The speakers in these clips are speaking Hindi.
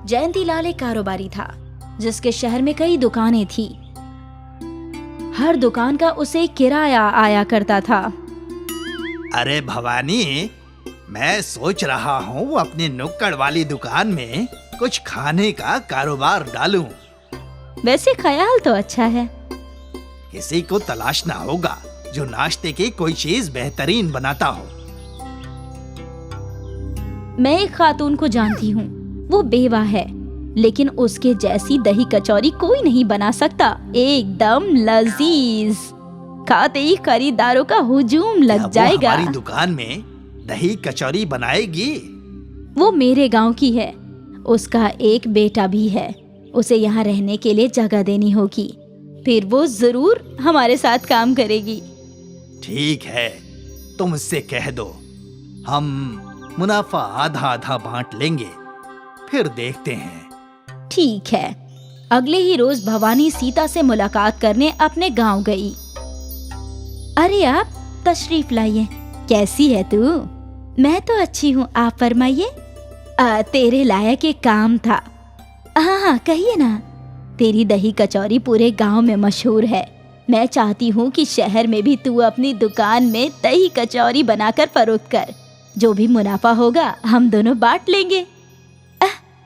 जयंतीलाल एक कारोबारी था जिसके शहर में कई दुकानें थी। हर दुकान का उसे किराया आया करता था। अरे भवानी, मैं सोच रहा हूँ अपनी नुक्कड़ वाली दुकान में कुछ खाने का कारोबार डालूं। वैसे ख्याल तो अच्छा है। किसी को तलाशना होगा जो नाश्ते की कोई चीज बेहतरीन बनाता हो। मैं एक खातून को जानती हूँ, वो बेवा है, लेकिन उसके जैसी दही कचौरी कोई नहीं बना सकता। एकदम लजीज, खाते ही खरीदारों का हुजूम लग जाएगा। हमारी दुकान में दही कचौरी बनाएगी? वो मेरे गांव की है, उसका एक बेटा भी है। उसे यहाँ रहने के लिए जगह देनी होगी, फिर वो जरूर हमारे साथ काम करेगी। ठीक है, तुम उससे कह दो, हम मुनाफा आधा आधा बांट लेंगे, फिर देखते हैं। ठीक है। अगले ही रोज भवानी सीता से मुलाकात करने अपने गांव गई। अरे आप तशरीफ लाइए, कैसी है तू? मैं तो अच्छी हूँ, आप फरमाइए। तेरे लायक एक काम था। हाँ, कहिए ना। तेरी दही कचौरी पूरे गांव में मशहूर है। मैं चाहती हूँ कि शहर में भी तू अपनी दुकान में दही कचौरी बनाकर फरोख्त कर। जो भी मुनाफा होगा हम दोनों बांट लेंगे।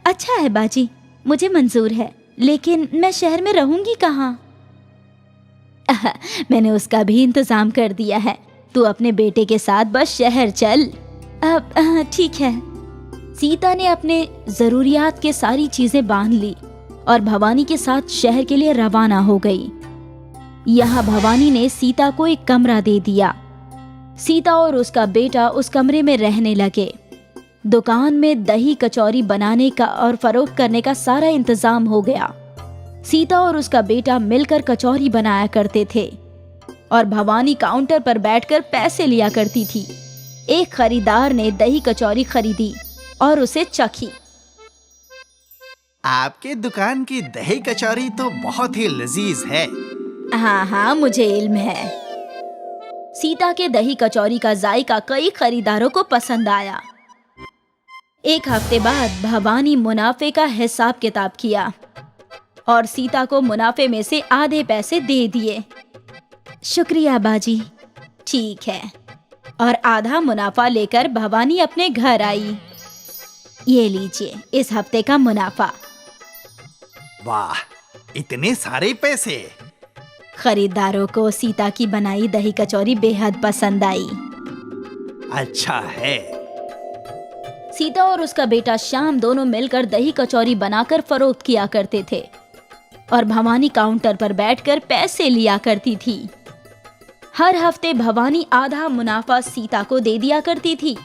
अच्छा है बाजी, मुझे मंजूर है, लेकिन मैं शहर में रहूंगी कहाँ? मैंने उसका भी इंतजाम कर दिया है। तू अपने बेटे के साथ बस शहर चल। ठीक है। सीता ने अपने जरूरियात के सारी चीजें बांध ली और भवानी के साथ शहर के लिए रवाना हो गई। यहाँ भवानी ने सीता को एक कमरा दे दिया। सीता और उसका बेटा उस कमरे में रहने लगे। दुकान में दही कचौरी बनाने का और फरोख्त करने का सारा इंतजाम हो गया। सीता और उसका बेटा मिलकर कचौरी बनाया करते थे और भवानी काउंटर पर बैठकर पैसे लिया करती थी। एक खरीदार ने दही कचौरी खरीदी और उसे चखी। आपके दुकान की दही कचौरी तो बहुत ही लजीज है। हाँ, मुझे इल्म है। सीता के दही कचौरी का जायका कई खरीदारों को पसंद आया। एक हफ्ते बाद भवानी मुनाफे का हिसाब किताब किया और सीता को मुनाफे में से आधे पैसे दे दिए। शुक्रिया बाजी। ठीक है। और आधा मुनाफा लेकर भवानी अपने घर आई। ये लीजिए इस हफ्ते का मुनाफा। वाह, इतने सारे पैसे! खरीदारों को सीता की बनाई दही कचौरी बेहद पसंद आई। अच्छा है। सीता और उसका बेटा श्याम दोनों मिलकर दही कचौरी बनाकर फरोख्त किया करते थे और भवानी काउंटर पर बैठकर पैसे लिया करती थी। हर हफ्ते भवानी आधा मुनाफा सीता को दे दिया करती थी।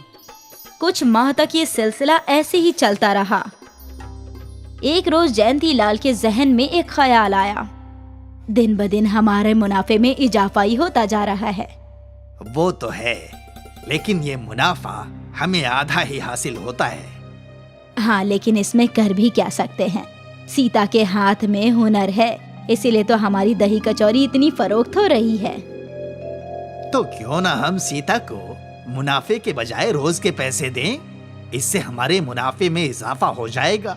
कुछ माह तक ये सिलसिला ऐसे ही चलता रहा। एक रोज जयंतीलाल के जहन में एक ख्याल आया। दिन ब दिन हमारे मुनाफे में इजाफा ही होता जा रहा है। वो तो है, लेकिन ये मुनाफा हमें आधा ही हासिल होता है। हाँ, लेकिन इसमें कर भी क्या सकते हैं। सीता के हाथ में हुनर है, इसीलिए तो हमारी दही कचौरी इतनी फरोख्त हो रही है। तो क्यों ना हम सीता को मुनाफे के बजाय रोज के पैसे दें? इससे हमारे मुनाफे में इजाफा हो जाएगा।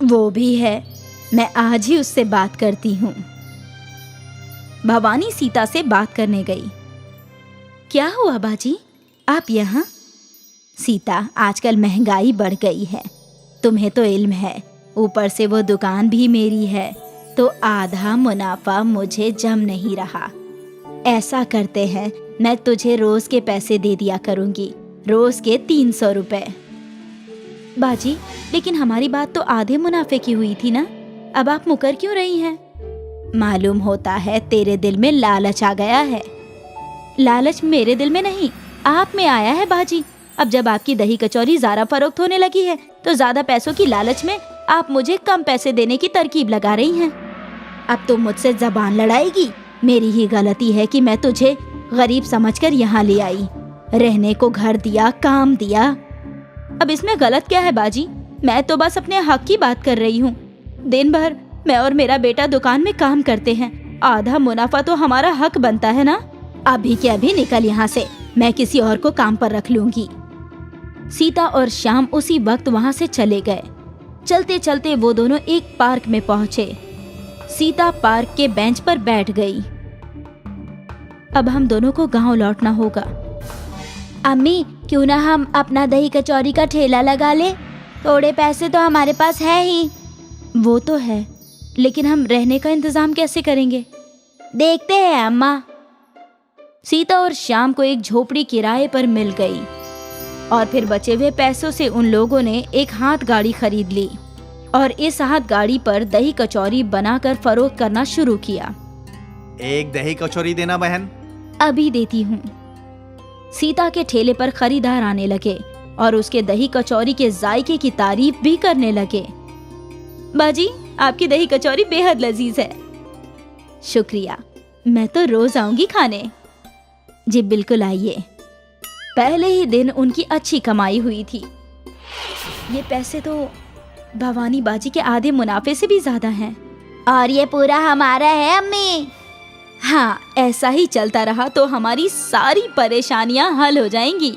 वो भी है, मैं आज ही उससे बात करती हूँ। भवानी सीता से बात करने गई। क्या हुआ बाजी, आप यहाँ? सीता, आजकल महंगाई बढ़ गई है, तुम्हें तो इल्म है। ऊपर से वो दुकान भी मेरी है, तो आधा मुनाफा मुझे जम नहीं रहा। ऐसा करते हैं, मैं तुझे रोज के पैसे दे दिया करूंगी, रोज के 300 रुपए। बाजी, लेकिन हमारी बात तो आधे मुनाफे की हुई थी ना, अब आप मुकर क्यों रही हैं? मालूम होता है तेरे दिल में लालच आ गया है। लालच मेरे दिल में नहीं, आप में आया है बाजी। अब जब आपकी दही कचौरी ज़्यादा फरोख्त होने लगी है, तो ज्यादा पैसों की लालच में आप मुझे कम पैसे देने की तरकीब लगा रही हैं। अब तुम मुझसे जबान लड़ाएगी। मेरी ही गलती है कि मैं तुझे गरीब समझकर यहाँ ले आई, रहने को घर दिया, काम दिया। अब इसमें गलत क्या है बाजी? मैं तो बस अपने हक की बात कर रही हूँ। दिन भर मैं और मेरा बेटा दुकान में काम करते हैं, आधा मुनाफा तो हमारा हक बनता है ना। अभी के अभी निकल यहाँ से, मैं किसी और को काम पर रख लूंगी। सीता और श्याम उसी वक्त वहाँ से चले गए। चलते चलते वो दोनों एक पार्क में पहुंचे। सीता पार्क के बेंच पर बैठ गई। अब हम दोनों को गांव लौटना होगा। अम्मी, क्यों ना हम अपना दही कचौरी का ठेला लगा ले? थोड़े पैसे तो हमारे पास है ही। वो तो है, लेकिन हम रहने का इंतजाम कैसे करेंगे? देखते हैं अम्मा। सीता और श्याम को एक झोपड़ी किराए पर मिल गई और फिर बचे हुए पैसों से उन लोगों ने एक हाथ गाड़ी खरीद ली और इस हाथ गाड़ी पर दही कचौरी बनाकर फरोख्त करना शुरू किया। एक दही कचौरी देना बहन। अभी देती हूँ। सीता के ठेले पर खरीदार आने लगे और उसके दही कचौरी के जायके की तारीफ भी करने लगे। बाजी, आपकी दही कचौरी बेहद लजीज है। शुक्रिया, मैं तो रोज आऊंगी खाने। जी बिल्कुल, आइए। पहले ही दिन उनकी अच्छी कमाई हुई थी। ये पैसे तो भवानी बाजी के आधे मुनाफे से भी ज्यादा हैं। और ये पूरा हमारा है अम्मी। हाँ, ऐसा ही चलता रहा तो हमारी सारी परेशानियां हल हो जाएंगी।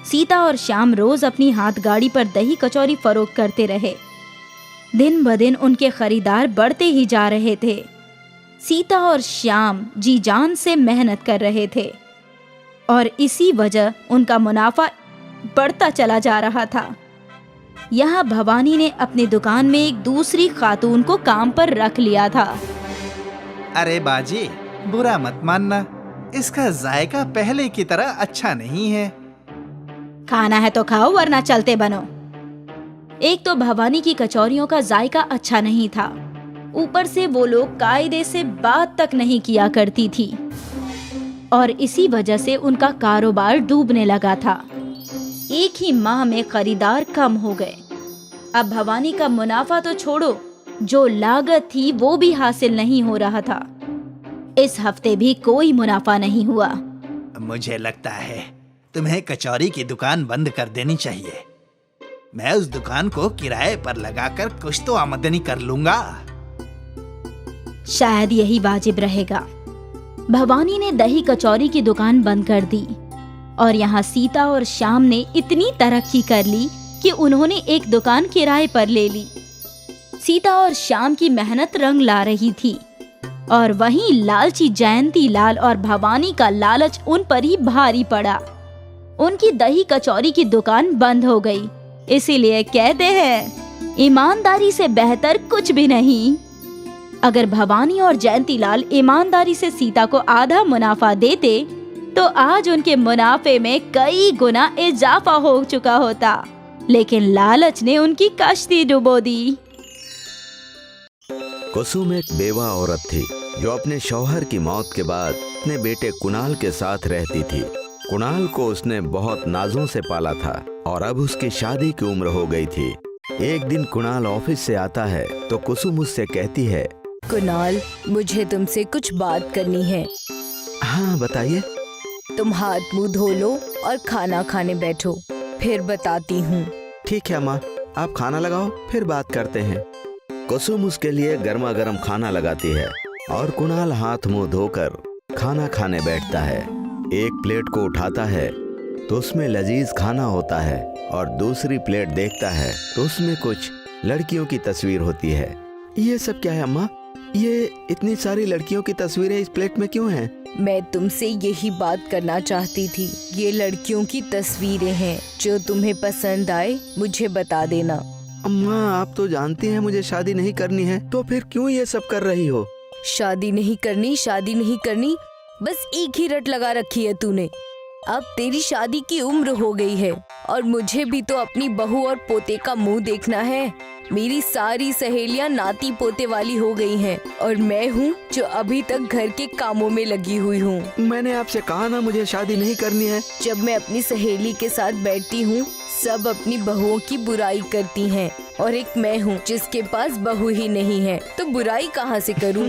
सीता और श्याम रोज अपनी हाथ गाड़ी पर दही कचौरी फरोख्त करते रहे। दिन ब दिन उनके खरीदार बढ़ते ही जा रहे थे। सीता और श्याम जी जान से मेहनत कर रहे थे और इसी वजह उनका मुनाफा बढ़ता चला जा रहा था। यहाँ भवानी ने अपनी दुकान में एक दूसरी खातून को काम पर रख लिया था। अरे बाजी, बुरा मत मानना, इसका जायका पहले की तरह अच्छा नहीं है। खाना है तो खाओ, वरना चलते बनो। एक तो भवानी की कचौरियों का जायका अच्छा नहीं था, ऊपर से वो लोग कायदे से बात तक नहीं किया करती थी और इसी वजह से उनका कारोबार डूबने लगा था। एक ही माह में खरीदार कम हो गए। अब भवानी का मुनाफा तो छोड़ो, जो लागत थी वो भी हासिल नहीं हो रहा था। इस हफ्ते भी कोई मुनाफा नहीं हुआ। मुझे लगता है तुम्हें कचौरी की दुकान बंद कर देनी चाहिए। मैं उस दुकान को किराए पर लगाकर कुछ तो आमदनी कर लूंगा। शायद यही वाजिब रहेगा। भवानी ने दही कचौरी की दुकान बंद कर दी और यहाँ सीता और श्याम ने इतनी तरक्की कर ली कि उन्होंने एक दुकान किराए पर ले ली। सीता और श्याम की मेहनत रंग ला रही थी और वहीं लालची जयंती लाल और भवानी का लालच उन पर ही भारी पड़ा। उनकी दही कचौरी की दुकान बंद हो गई। इसीलिए कहते हैं, ईमानदारी से बेहतर कुछ भी नहीं। अगर भवानी और जयंती लाल ईमानदारी से सीता को आधा मुनाफा देते तो आज उनके मुनाफे में कई गुना इजाफा हो चुका होता, लेकिन लालच ने उनकी कश्ती डुबो दी। कुसुम एक बेवा औरत थी जो अपने शौहर की मौत के बाद अपने बेटे कुणाल के साथ रहती थी। कुणाल को उसने बहुत नाजों से पाला था और अब उसकी शादी की उम्र हो गई थी। एक दिन कुणाल ऑफिस से आता है तो कुसुम उससे कहती है, कुणाल, मुझे तुमसे कुछ बात करनी है। हाँ बताइए। तुम हाथ मुंह धो लो और खाना खाने बैठो, फिर बताती हूँ। ठीक है माँ, आप खाना लगाओ, फिर बात करते हैं। कुसुम उसके लिए गर्मा गर्म खाना लगाती है और कुणाल हाथ मुंह धोकर खाना खाने बैठता है। एक प्लेट को उठाता है तो उसमें लजीज खाना होता है और दूसरी प्लेट देखता है तो उसमें कुछ लड़कियों की तस्वीर होती है। ये सब क्या है अम्मा? ये इतनी सारी लड़कियों की तस्वीरें इस प्लेट में क्यों हैं? मैं तुमसे यही बात करना चाहती थी। ये लड़कियों की तस्वीरें हैं, जो तुम्हें पसंद आए मुझे बता देना। अम्मा, आप तो जानती हैं मुझे शादी नहीं करनी है, तो फिर क्यों ये सब कर रही हो? शादी नहीं करनी, शादी नहीं करनी, बस एक ही रट लगा रखी है तूने। अब तेरी शादी की उम्र हो गई है और मुझे भी तो अपनी बहू और पोते का मुंह देखना है। मेरी सारी सहेलियां नाती पोते वाली हो गई हैं और मैं हूँ जो अभी तक घर के कामों में लगी हुई हूँ। मैंने आपसे कहा ना मुझे शादी नहीं करनी है। जब मैं अपनी सहेली के साथ बैठती हूँ, सब अपनी बहुओं की बुराई करती हैं और एक मैं हूँ जिसके पास बहू ही नहीं है, तो बुराई कहाँ से करूँ?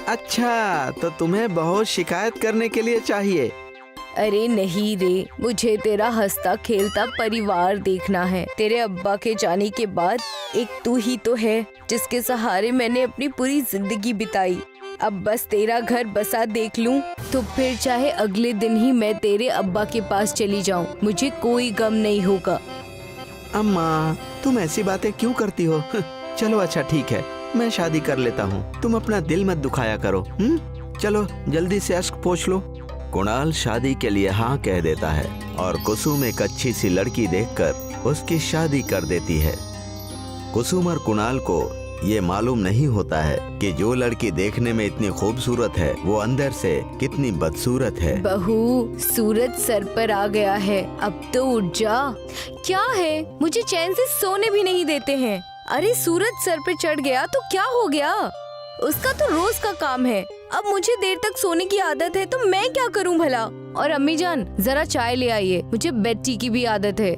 अच्छा, तो तुम्हें बहुत शिकायत करने के लिए चाहिए। अरे नहीं रे, मुझे तेरा हंसता खेलता परिवार देखना है। तेरे अब्बा के जाने के बाद एक तू ही तो है जिसके सहारे मैंने अपनी पूरी जिंदगी बिताई। अब बस तेरा घर बसा देख लूं तो फिर चाहे अगले दिन ही मैं तेरे अब्बा के पास चली जाऊं, मुझे कोई गम नहीं होगा। अम्मा, तुम ऐसी बातें क्यों करती हो? चलो अच्छा ठीक है, मैं शादी कर लेता हूँ, तुम अपना दिल मत दुखाया करो। चलो जल्दी से अश्क पोंछ लो। कुणाल शादी के लिए हाँ कह देता है और कुसुम एक अच्छी सी लड़की देखकर उसकी शादी कर देती है। कुसुम और कुणाल को ये मालूम नहीं होता है कि जो लड़की देखने में इतनी खूबसूरत है वो अंदर से कितनी बदसूरत है। बहू, सूरज सर पर आ गया है, अब तो उठ जा। क्या है, मुझे चैन से सोने भी नहीं देते हैं। अरे सूरज सर पे चढ़ गया तो क्या हो गया, उसका तो रोज का काम है। अब मुझे देर तक सोने की आदत है तो मैं क्या करूं भला। और अम्मी जान जरा चाय ले आइए, मुझे बेड टी की भी आदत है।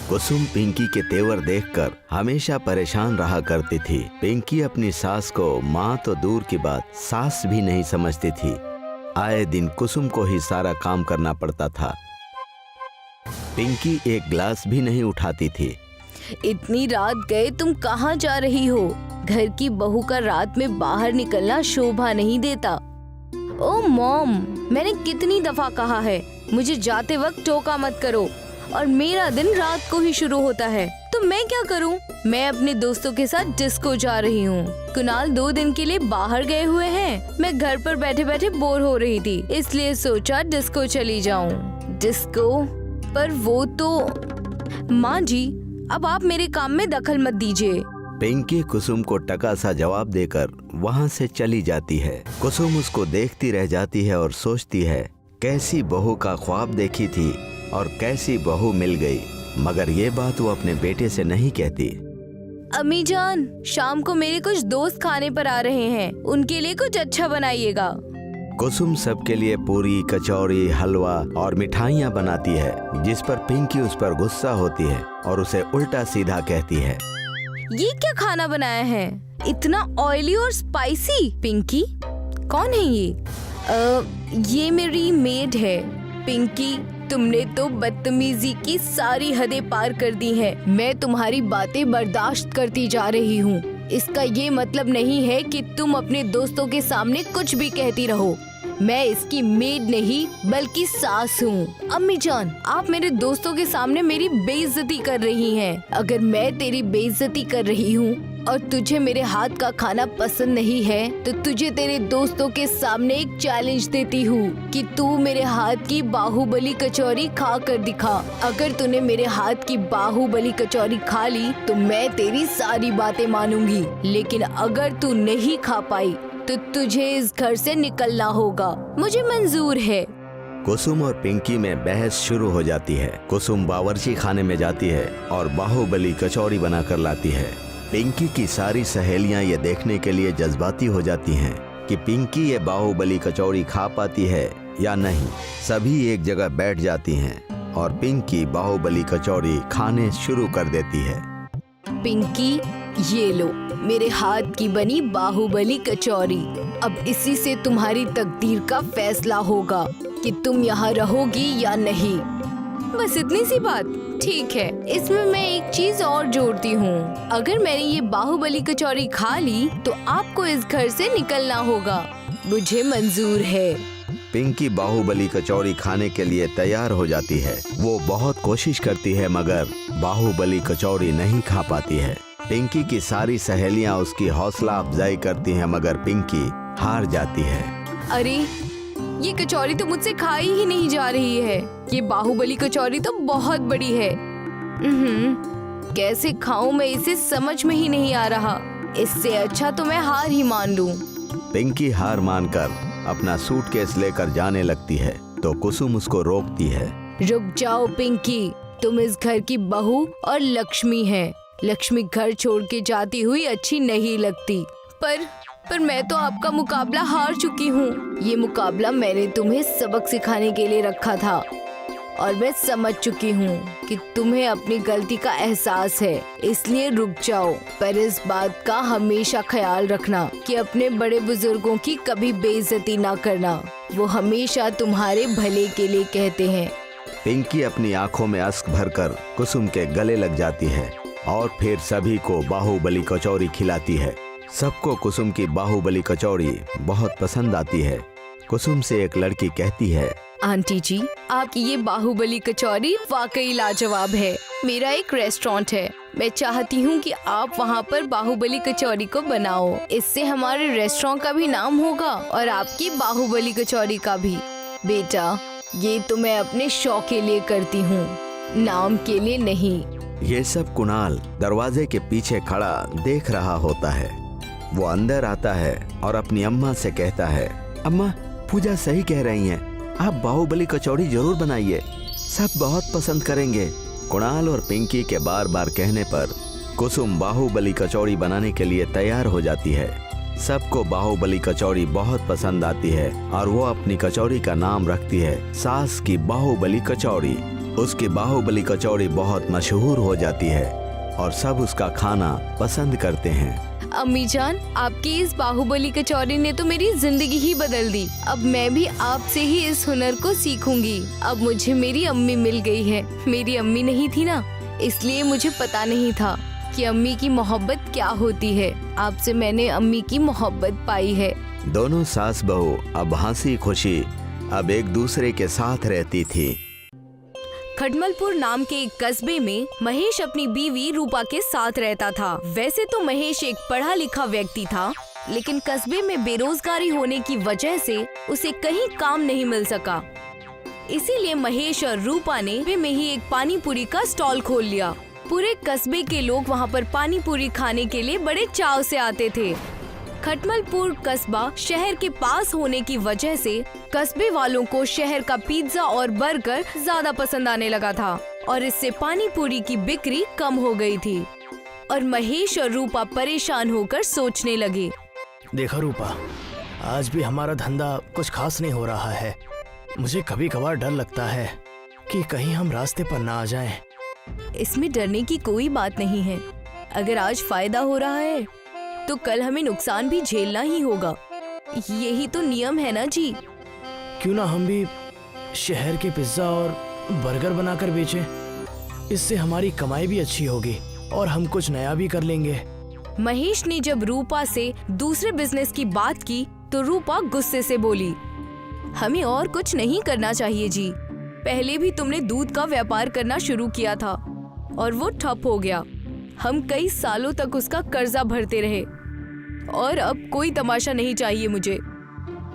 कुसुम पिंकी के तेवर देखकर हमेशा परेशान रहा करती थी। पिंकी अपनी सास को माँ तो दूर की बात सास भी नहीं समझती थी। आए दिन कुसुम को ही सारा काम करना पड़ता था। पिंकी एक गिलास भी नहीं उठाती थी। इतनी रात गए, तुम कहाँ जा रही हो? घर की बहू का रात में बाहर निकलना शोभा नहीं देता। ओ मॉम, मैंने कितनी दफा कहा है मुझे जाते वक्त टोका मत करो, और मेरा दिन रात को ही शुरू होता है तो मैं क्या करूं? मैं अपने दोस्तों के साथ डिस्को जा रही हूं। कुणाल 2 दिन के लिए बाहर गए हुए हैं। मैं घर पर बैठे बैठे बोर हो रही थी, इसलिए सोचा डिस्को चली जाऊं। डिस्को? पर वो तो माँ जी, अब आप मेरे काम में दखल मत दीजिए। पिंकी कुसुम को टका सा जवाब देकर वहाँ से चली जाती है। कुसुम उसको देखती रह जाती है और सोचती है कैसी बहू का ख्वाब देखी थी और कैसी बहू मिल गई, मगर ये बात वो अपने बेटे से नहीं कहती। अम्मी जान, शाम को मेरे कुछ दोस्त खाने पर आ रहे हैं, उनके लिए कुछ अच्छा बनाइएगा। कुसुम सबके लिए पूरी, कचौरी, हलवा और मिठाइयाँ बनाती है, जिस पर पिंकी उस पर गुस्सा होती है और उसे उल्टा सीधा कहती है। ये क्या खाना बनाया है, इतना ऑयली और स्पाइसी? पिंकी, कौन है ये? ये मेरी मेड है। पिंकी, तुमने तो बदतमीजी की सारी हदें पार कर दी हैं। मैं तुम्हारी बातें बर्दाश्त करती जा रही हूँ। इसका ये मतलब नहीं है कि तुम अपने दोस्तों के सामने कुछ भी कहती रहो। मैं इसकी मेड नहीं बल्कि सास हूँ। अम्मी जान, आप मेरे दोस्तों के सामने मेरी बेइज्जती कर रही हैं। अगर मैं तेरी बेइज्जती कर रही हूँ और तुझे मेरे हाथ का खाना पसंद नहीं है तो तुझे तेरे दोस्तों के सामने एक चैलेंज देती हूँ कि तू मेरे हाथ की बाहुबली कचौरी खा कर दिखा। अगर तूने मेरे हाथ की बाहुबली कचौरी खा ली तो मैं तेरी सारी बातें मानूंगी, लेकिन अगर तू नहीं खा पाई तो तुझे इस घर से निकलना होगा। मुझे मंजूर है। कुसुम और पिंकी में बहस शुरू हो जाती है। कुसुम बावर्ची खाने में जाती है और बाहुबली कचौरी बनाकर लाती है। पिंकी की सारी सहेलियां ये देखने के लिए जज्बाती हो जाती हैं कि पिंकी ये बाहुबली कचौरी खा पाती है या नहीं। सभी एक जगह बैठ जाती हैं और पिंकी बाहुबली कचौरी खाने शुरू कर देती है। पिंकी, ये लो मेरे हाथ की बनी बाहुबली कचौरी। अब इसी से तुम्हारी तकदीर का फैसला होगा कि तुम यहाँ रहोगी या नहीं। बस इतनी सी बात? ठीक है, इसमें मैं एक चीज और जोड़ती हूँ। अगर मैंने ये बाहुबली कचौरी खा ली तो आपको इस घर से निकलना होगा। मुझे मंजूर है। पिंकी बाहुबली कचौरी खाने के लिए तैयार हो जाती है। वो बहुत कोशिश करती है मगर बाहुबली कचौरी नहीं खा पाती है। पिंकी की सारी सहेलियां उसकी हौसला अफजाई करती हैं मगर पिंकी हार जाती है। अरे ये कचौरी तो मुझसे खाई ही नहीं जा रही है। ये बाहुबली कचौरी तो बहुत बड़ी है। कैसे खाऊं मैं इसे, समझ में ही नहीं आ रहा। इससे अच्छा तो मैं हार ही मान लूं। पिंकी हार मानकर अपना सूटकेस लेकर जाने लगती है तो कुसुम उसको रोकती है। रुक जाओ पिंकी, तुम इस घर की बहू और लक्ष्मी है। लक्ष्मी घर छोड़ के जाती हुई अच्छी नहीं लगती। पर मैं तो आपका मुकाबला हार चुकी हूँ। ये मुकाबला मैंने तुम्हें सबक सिखाने के लिए रखा था और मैं समझ चुकी हूँ कि तुम्हें अपनी गलती का एहसास है, इसलिए रुक जाओ। पर इस बात का हमेशा ख्याल रखना कि अपने बड़े बुजुर्गों की कभी बेइज्जती ना करना। वो हमेशा तुम्हारे भले के लिए कहते हैं। पिंकी अपनी आंखों में अश्क भरकर कुसुम के गले लग जाती है और फिर सभी को बाहुबली कचौरी खिलाती है। सबको कुसुम की बाहुबली कचौरी बहुत पसंद आती है। कुसुम से एक लड़की कहती है, आंटी जी, आपकी ये बाहुबली कचौरी वाकई लाजवाब है। मेरा एक रेस्टोरेंट है। मैं चाहती हूँ कि आप वहाँ पर बाहुबली कचौरी को बनाओ। इससे हमारे रेस्टोरेंट का भी नाम होगा और आपकी बाहुबली कचौरी का भी। बेटा, ये तो मैं अपने शौक के लिए करती हूँ, नाम के लिए नहीं। ये सब कुणाल दरवाजे के पीछे खड़ा देख रहा होता है। वो अंदर आता है और अपनी अम्मा से कहता है, अम्मा, पूजा सही कह रही हैं। आप बाहुबली कचौड़ी जरूर बनाइए, सब बहुत पसंद करेंगे। कुणाल और पिंकी के बार बार कहने पर कुसुम बाहुबली कचौड़ी बनाने के लिए तैयार हो जाती है। सबको बाहुबली कचौड़ी बहुत पसंद आती है और वो अपनी कचौड़ी का नाम रखती है सास की बाहुबली कचौड़ी। उसकी बाहुबली कचौड़ी बहुत मशहूर हो जाती है और सब उसका खाना पसंद करते हैं। अम्मी जान, आपकी इस बाहुबली कचौरी ने तो मेरी जिंदगी ही बदल दी। अब मैं भी आपसे ही इस हुनर को सीखूंगी। अब मुझे मेरी अम्मी मिल गई है। मेरी अम्मी नहीं थी ना, इसलिए मुझे पता नहीं था कि अम्मी की मोहब्बत क्या होती है। आपसे मैंने अम्मी की मोहब्बत पाई है। दोनों सास बहू अब हंसी खुशी अब एक दूसरे के साथ रहती थी। खटमलपुर नाम के एक कस्बे में महेश अपनी बीवी रूपा के साथ रहता था। वैसे तो महेश एक पढ़ा लिखा व्यक्ति था, लेकिन कस्बे में बेरोजगारी होने की वजह से उसे कहीं काम नहीं मिल सका। इसीलिए महेश और रूपा ने वे में ही एक पानी पूरी का स्टॉल खोल लिया। पूरे कस्बे के लोग वहाँ पर पानी पूरी खाने के लिए बड़े चाव से आते थे। खटमलपुर कस्बा शहर के पास होने की वजह से कस्बे वालों को शहर का पिज्जा और बर्गर ज्यादा पसंद आने लगा था और इससे पानी पूरी की बिक्री कम हो गई थी। और महेश और रूपा परेशान होकर सोचने लगे, देखो रूपा, आज भी हमारा धंधा कुछ खास नहीं हो रहा है। मुझे कभी कभार डर लगता है कि कहीं हम रास्ते पर ना आ जाएं। इसमें डरने की कोई बात नहीं है। अगर आज फायदा हो रहा है तो कल हमें नुकसान भी झेलना ही होगा। यही तो नियम है ना जी। क्यों ना हम भी शहर के पिज्जा और बर्गर बनाकर बेचें? इससे हमारी कमाई भी अच्छी होगी और हम कुछ नया भी कर लेंगे। महेश ने जब रूपा से दूसरे बिजनेस की बात की तो रूपा गुस्से से बोली, हमें और कुछ नहीं करना चाहिए जी। पहले भी तुमने दूध का व्यापार करना शुरू किया था और वो ठप हो गया। हम कई सालों तक उसका कर्जा भरते रहे और अब कोई तमाशा नहीं चाहिए मुझे।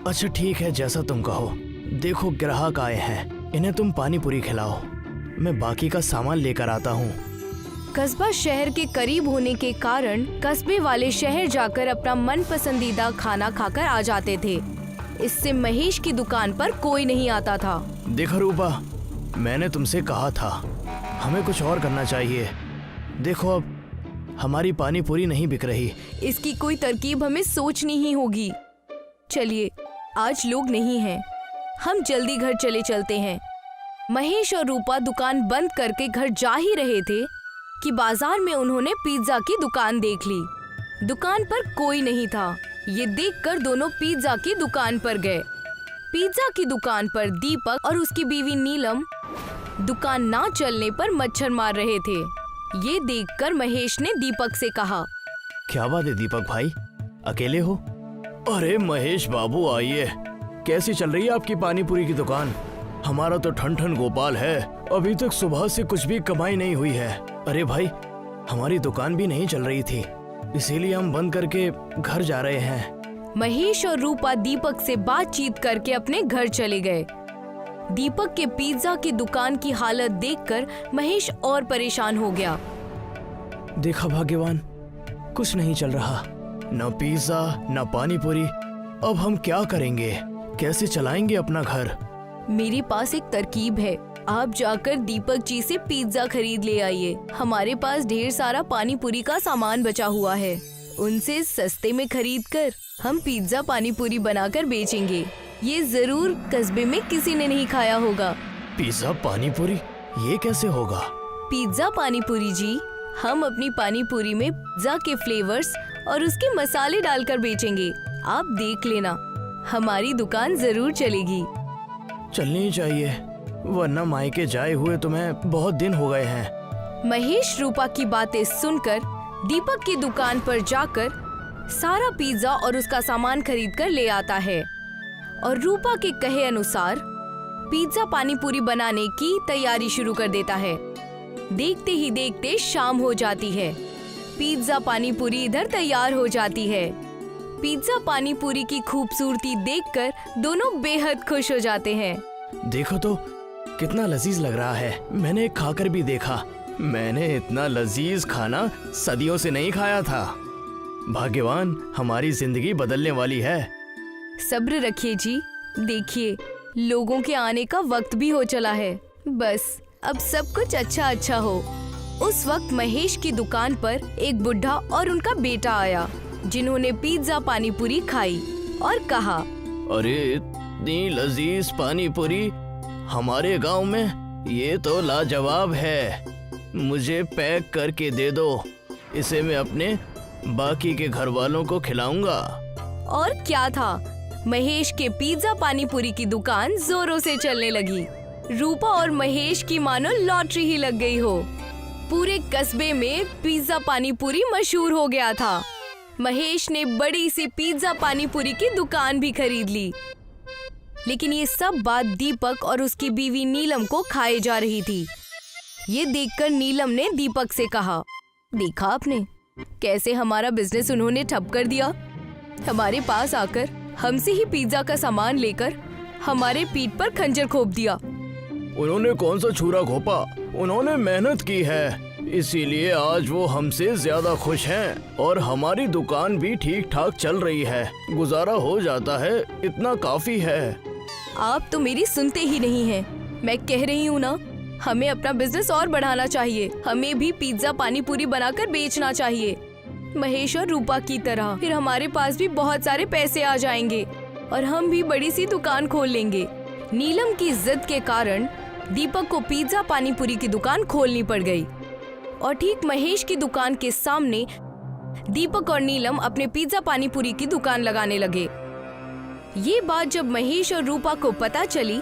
अच्छा ठीक है, जैसा तुम कहो। देखो, ग्राहक आए हैं, इन्हें तुम पानी पूरी खिलाओ, मैं बाकी का सामान लेकर आता हूँ। कस्बा शहर के करीब होने के कारण कस्बे वाले शहर जाकर अपना मन पसंदीदा खाना खाकर आ जाते थे। इससे महेश की दुकान पर कोई नहीं आता था। देखो रूपा, मैंने तुमसे कहा था हमें कुछ और करना चाहिए। देखो, अब हमारी पानी पूरी नहीं बिक रही। इसकी कोई तरकीब हमें सोचनी ही होगी। चलिए, आज लोग नहीं हैं, हम जल्दी घर चले चलते हैं। महेश और रूपा दुकान बंद करके घर जा ही रहे थे कि बाजार में उन्होंने पिज्जा की दुकान देख ली। दुकान पर कोई नहीं था। ये देखकर दोनों पिज्जा की दुकान पर गए। पिज्जा की दुकान पर दीपक और उसकी बीवी नीलम दुकान ना चलने पर मच्छर मार रहे थे। ये देखकर महेश ने दीपक से कहा, क्या बात है दीपक भाई, अकेले हो? अरे महेश बाबू, आइए। कैसी चल रही है आपकी पानी पूरी की दुकान? हमारा तो ठन ठन गोपाल है, अभी तक सुबह से कुछ भी कमाई नहीं हुई है। अरे भाई, हमारी दुकान भी नहीं चल रही थी, इसीलिए हम बंद करके घर जा रहे हैं। महेश और रूपा दीपक से बातचीत करके अपने घर चले गए। दीपक के पिज्जा की दुकान की हालत देखकर महेश और परेशान हो गया। देखा भाग्यवान, कुछ नहीं चल रहा, न पिज्जा न पानी पूरी। अब हम क्या करेंगे? कैसे चलाएंगे अपना घर? मेरे पास एक तरकीब है। आप जाकर दीपक जी से पिज्जा खरीद ले आइए। हमारे पास ढेर सारा पानी पूरी का सामान बचा हुआ है। उनसे सस्ते में खरीद कर हम पिज्जा पानी पूरी बनाकर बेचेंगे। ये जरूर कस्बे में किसी ने नहीं खाया होगा। पिज्जा पानी पूरी, ये कैसे होगा? पिज्जा पानी पूरी जी, हम अपनी पानी पूरी में पिज्जा के फ्लेवर्स और उसके मसाले डालकर बेचेंगे। आप देख लेना, हमारी दुकान जरूर चलेगी। चलनी ही चाहिए, वरना मायके जाए हुए तुम्हें बहुत दिन हो गए हैं। महेश रूपा की बातें सुनकर दीपक की दुकान पर जाकर सारा पिज्जा और उसका सामान खरीद कर ले आता है और रूपा के कहे अनुसार पिज्जा पानी पूरी बनाने की तैयारी शुरू कर देता है। देखते ही देखते शाम हो जाती है। पिज्जा पानी पूरी इधर तैयार हो जाती है। पिज्जा पानी पूरी की खूबसूरती देखकर दोनों बेहद खुश हो जाते हैं। देखो तो कितना लजीज लग रहा है। मैंने खाकर भी देखा। मैंने इतना लजीज खाना सदियों से नहीं खाया था। भाग्यवान, हमारी जिंदगी बदलने वाली है। सब्र रखिए जी। देखिए, लोगों के आने का वक्त भी हो चला है। बस अब सब कुछ अच्छा हो। उस वक्त महेश की दुकान पर एक बुढ़ा और उनका बेटा आया, जिन्होंने पिज्जा पानी पूरी खाई और कहा, अरे इतनी लजीज पानी पूरी हमारे गांव में, ये तो लाजवाब है। मुझे पैक करके दे दो। इसे मैं अपने बाकी के घर वालों को खिलाऊंगा। और क्या था, महेश के पिज्जा पानी पूरी की दुकान जोरों से चलने लगी। रूपा और महेश की मानो लॉटरी ही लग गई हो। पूरे कस्बे में पिज्जा पानी पूरी मशहूर हो गया था। महेश ने बड़ी सी पिज्जा पानी पूरी की दुकान भी खरीद ली। लेकिन ये सब बात दीपक और उसकी बीवी नीलम को खाए जा रही थी। ये देखकर नीलम ने दीपक से कहा, देखा आपने कैसे हमारा बिजनेस उन्होंने ठप कर दिया। हमारे पास आकर हमसे ही पिज्जा का सामान लेकर हमारे पीठ पर खंजर घोंप दिया। उन्होंने कौन सा छुरा घोंपा, उन्होंने मेहनत की है, इसीलिए आज वो हमसे ज्यादा खुश हैं और हमारी दुकान भी ठीक ठाक चल रही है। गुजारा हो जाता है, इतना काफी है। आप तो मेरी सुनते ही नहीं हैं। मैं कह रही हूँ ना, हमें अपना बिजनेस और बढ़ाना चाहिए। हमें भी पिज्जा पानी पूरी बनाकर बेचना चाहिए, महेश और रूपा की तरह। फिर हमारे पास भी बहुत सारे पैसे आ जाएंगे और हम भी बड़ी सी दुकान खोल लेंगे। नीलम की जिद के कारण दीपक को पिज्जा पानी पूरी की दुकान खोलनी पड़ गई और ठीक महेश की दुकान के सामने दीपक और नीलम अपने पिज्जा पानी पूरी की दुकान लगाने लगे। ये बात जब महेश और रूपा को पता चली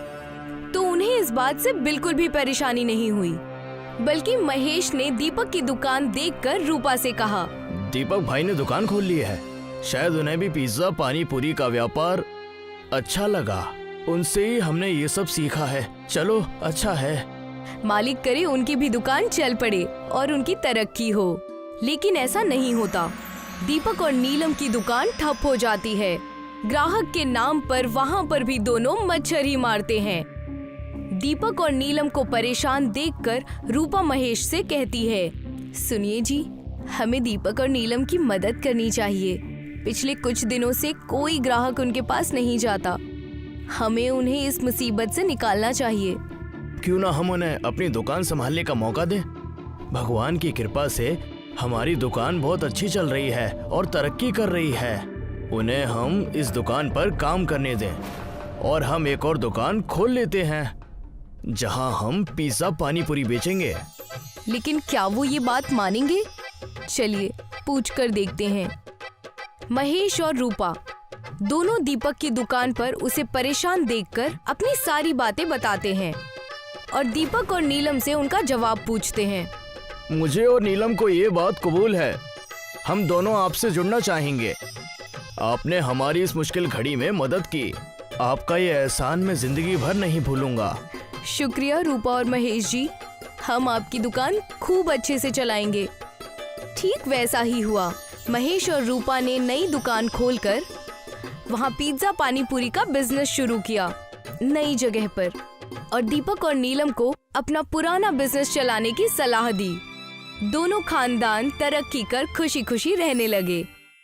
तो उन्हें इस बात से बिल्कुल भी परेशानी नहीं हुई, बल्कि महेश ने दीपक की दुकान देखकर रूपा से कहा, दीपक भाई ने दुकान खोल ली है, शायद उन्हें भी पिज्जा पानी पूरी का व्यापार अच्छा लगा। उनसे ही हमने ये सब सीखा है। चलो अच्छा है। मालिक करे उनकी भी दुकान चल पड़े और उनकी तरक्की हो। लेकिन ऐसा नहीं होता। दीपक और नीलम की दुकान ठप हो जाती है। ग्राहक के नाम पर वहाँ पर भी दोनों मच्छर ही मारते हैं। दीपक और नीलम को परेशान देखकर रूपा महेश से कहती है, सुनिए जी, हमें दीपक और नीलम की मदद करनी चाहिए। पिछले कुछ दिनों से कोई ग्राहक उनके पास नहीं जाता। हमें उन्हें इस मुसीबत से निकालना चाहिए। क्यों ना हम उन्हें अपनी दुकान संभालने का मौका दें। भगवान की कृपा से हमारी दुकान बहुत अच्छी चल रही है और तरक्की कर रही है। उन्हें हम इस दुकान पर काम करने दें और हम एक और दुकान खोल लेते हैं जहां हम पिज्जा पानी पूरी बेचेंगे। लेकिन क्या वो ये बात मानेंगे? चलिए पूछ कर देखते हैं। महेश और रूपा दोनों दीपक की दुकान पर उसे परेशान देखकर अपनी सारी बातें बताते हैं और दीपक और नीलम से उनका जवाब पूछते हैं। मुझे और नीलम को ये बात कबूल है। हम दोनों आपसे जुड़ना चाहेंगे। आपने हमारी इस मुश्किल घड़ी में मदद की। आपका ये एहसान मैं जिंदगी भर नहीं भूलूंगा। शुक्रिया रूपा और महेश जी, हम आपकी दुकान खूब अच्छे से चलाएंगे। ठीक वैसा ही हुआ। महेश और रूपा ने नई दुकान खोलकर वहाँ पिज्जा पानी पूरी का बिजनेस शुरू किया नई जगह पर और दीपक और नीलम को अपना पुराना बिजनेस चलाने की सलाह दी। दोनों खानदान तरक्की कर खुशी खुशी रहने लगे।